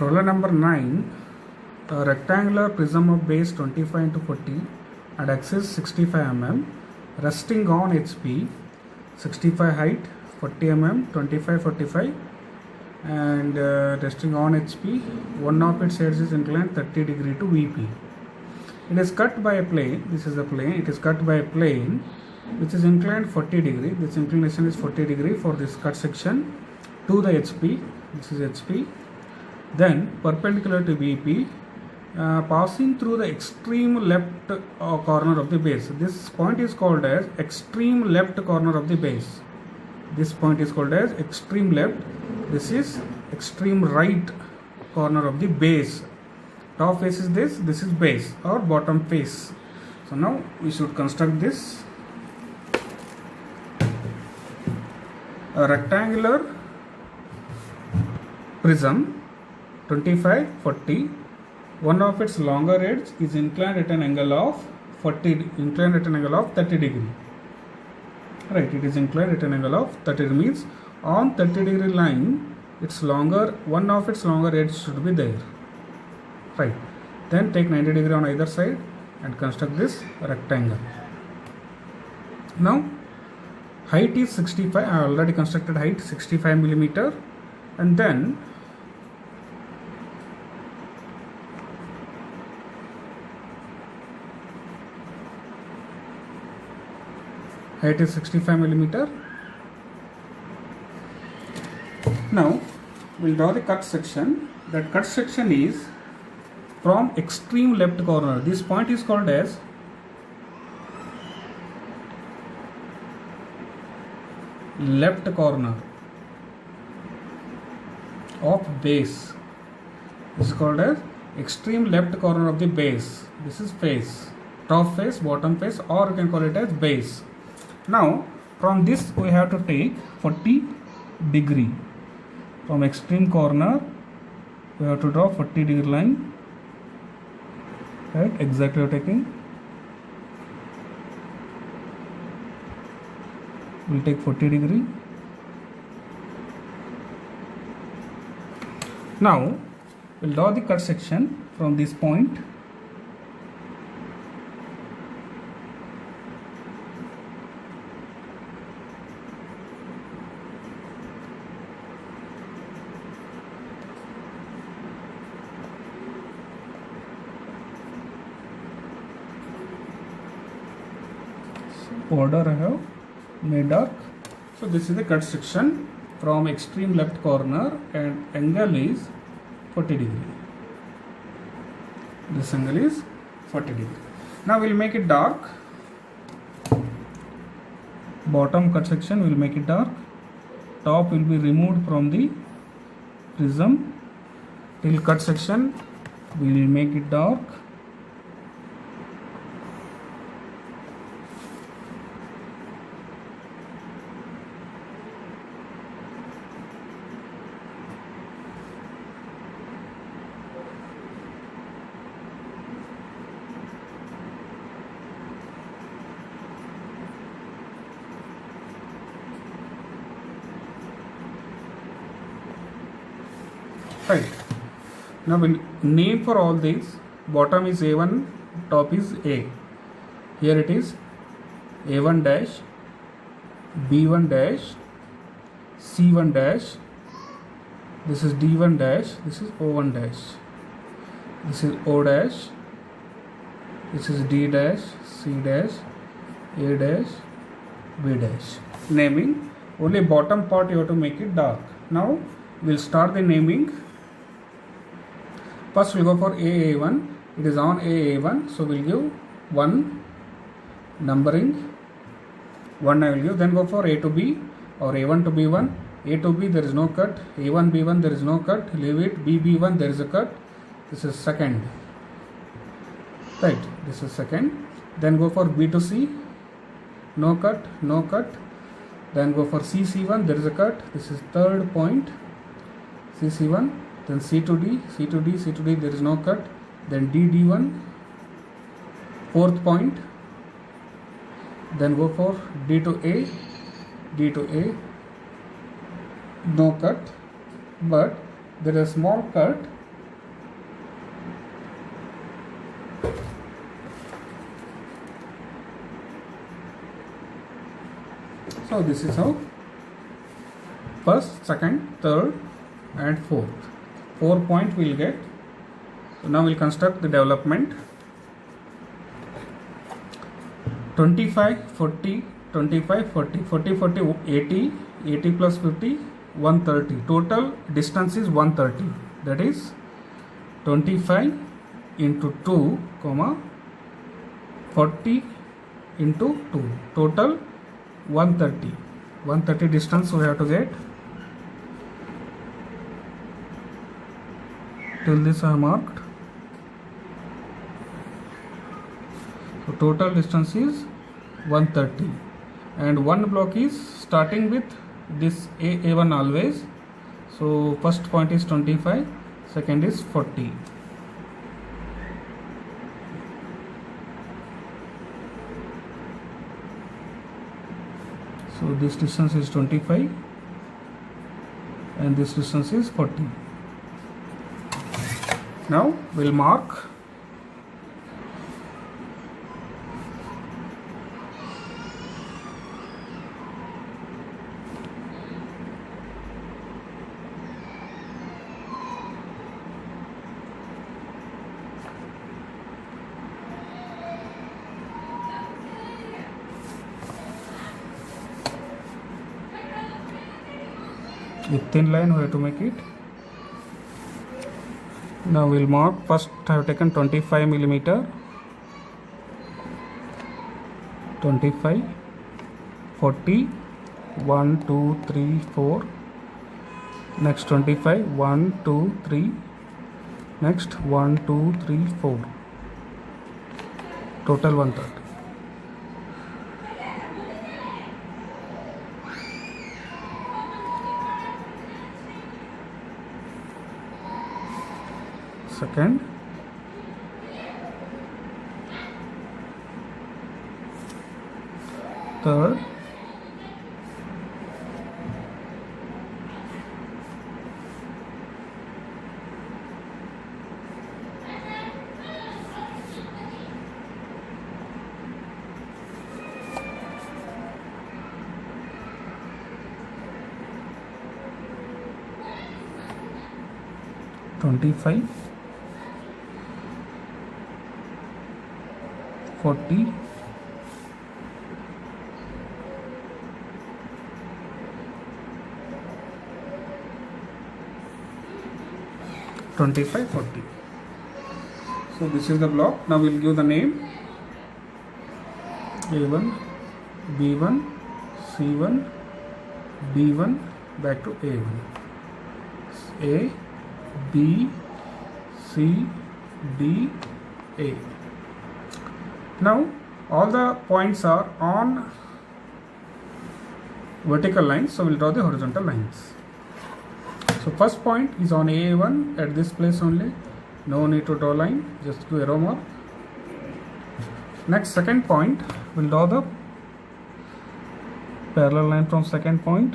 Problem number 9. A rectangular prism of base 25 into 40 and axis 65 mm resting on HP 65 height 40 mm 25 45 and resting on HP, one of its sides is inclined 30 degree to VP. It is cut by a plane. This is a plane. It is cut by a plane which is inclined 40 degree. This inclination is 40 degree for this cut section to the HP. This is HP. Then perpendicular to VP, passing through the extreme left corner of the base. This point is called as extreme left corner of the base. This point is called as extreme left. This is extreme right corner of the base. Top face is this is base or bottom face. So now we should construct this. A rectangular prism 25 40, one of its longer edge is inclined at an angle of 30 degree. Right, it is inclined at an angle of 30 degree, means on 30 degree line its longer, one of its longer edge should be there. Right, then take 90 degree on either side and construct this rectangle. Now height is 65. I already constructed height 65 millimeter, and then height is 65 millimeter. Now we'll draw the cut section. That cut section is from extreme left corner. This point is called as left corner of base. This is called as extreme left corner of the base. This is face, top face, bottom face, or you can call it as base. Now from this we have to take 40 degree. From extreme corner we have to draw 40 degree line. Right, exactly we are taking. We will take 40 degree. Now we will draw the cut section from this point. Border I have made dark. So this is the cut section from extreme left corner, and angle is 40 degree. This angle is 40 degree. Now we will make it dark. Bottom cut section we will make it dark. Top will be removed from the prism. Till cut section we will make it dark. Right. Now we'll name for all these. Bottom is A1, top is A. Here it is A1 dash, B1 dash, C1 dash. This is D1 dash. This is O1 dash. This is O dash. This is D dash, C dash, A dash, B dash. Naming. Only bottom part you have to make it dark. Now we'll start the naming. First we'll go for AA1. It is on AA1, so we'll give 1 numbering. 1 I will give. Then go for A to B or A1 to B1. A to B there is no cut. A1 B1 there is no cut. Leave it. B B1 there is a cut. This is second. Right. This is second. Then go for B to C. No cut. No cut. Then go for C C1. There is a cut. This is third point. C C1. Then C to D, C to D, C to D, there is no cut. Then D D1, fourth point. Then go for D to A, D to A, no cut, but there is a small cut So this is how first, second, third and fourth. 4 points we'll get. So now we'll construct the development. 25, 40, 25, 40, 40, 40, 80, 80 plus 50, 130. Total distance is 130. That is 25 into 2, comma 40 into 2. Total 130. 130 distance we have to get. Till this I have marked. So total distance is 130, and one block is starting with this A1 always. So first point is 25, second is 40. So this distance is 25 and this distance is 40. Now we'll mark with thin line. We have to make it. Now we'll mark. First I have taken 25 millimeter, 25, 40, 1, 2, 3, 4, next 25, 1, 2, 3, next 1, 2, 3, 4, total 130. Second, third, $25, 40, 25, 40. So this is the block. Now we'll give the name A1, B1, C1, B1, back to A1. A, B, C, D, A. Now all the points are on vertical lines, so we'll draw the horizontal lines. So first point is on A1 at this place only. No need to draw line, just do arrow mark. Next, second point, we'll draw the parallel line from second point.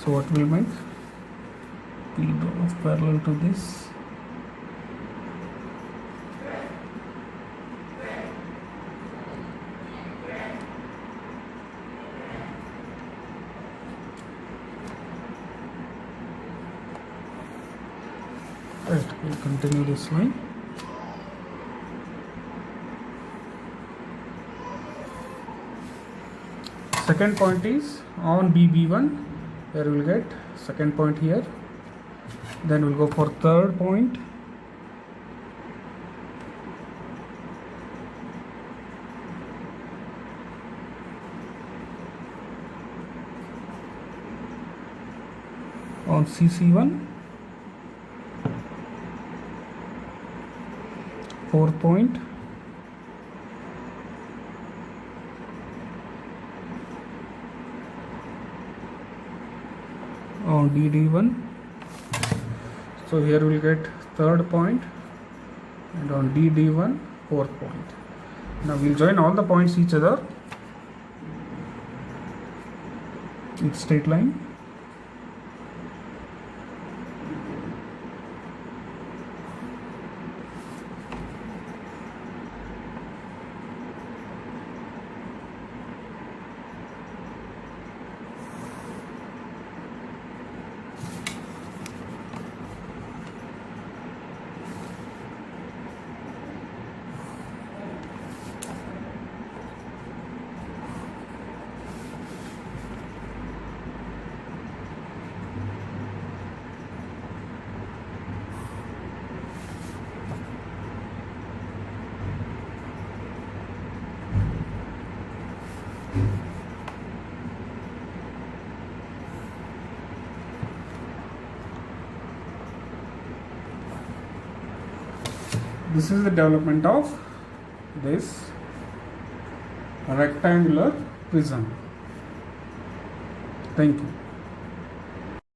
So what will make? P draw parallel to this. Right, we'll continue this line. Second point is on BB1. Here we will get second point here. Then we'll go for third point. On CC1. Fourth point. On DD1. So here we will get third point, and on DD1 fourth point. Now we will join all the points each other with straight line. This is the development of this rectangular prism. Thank you.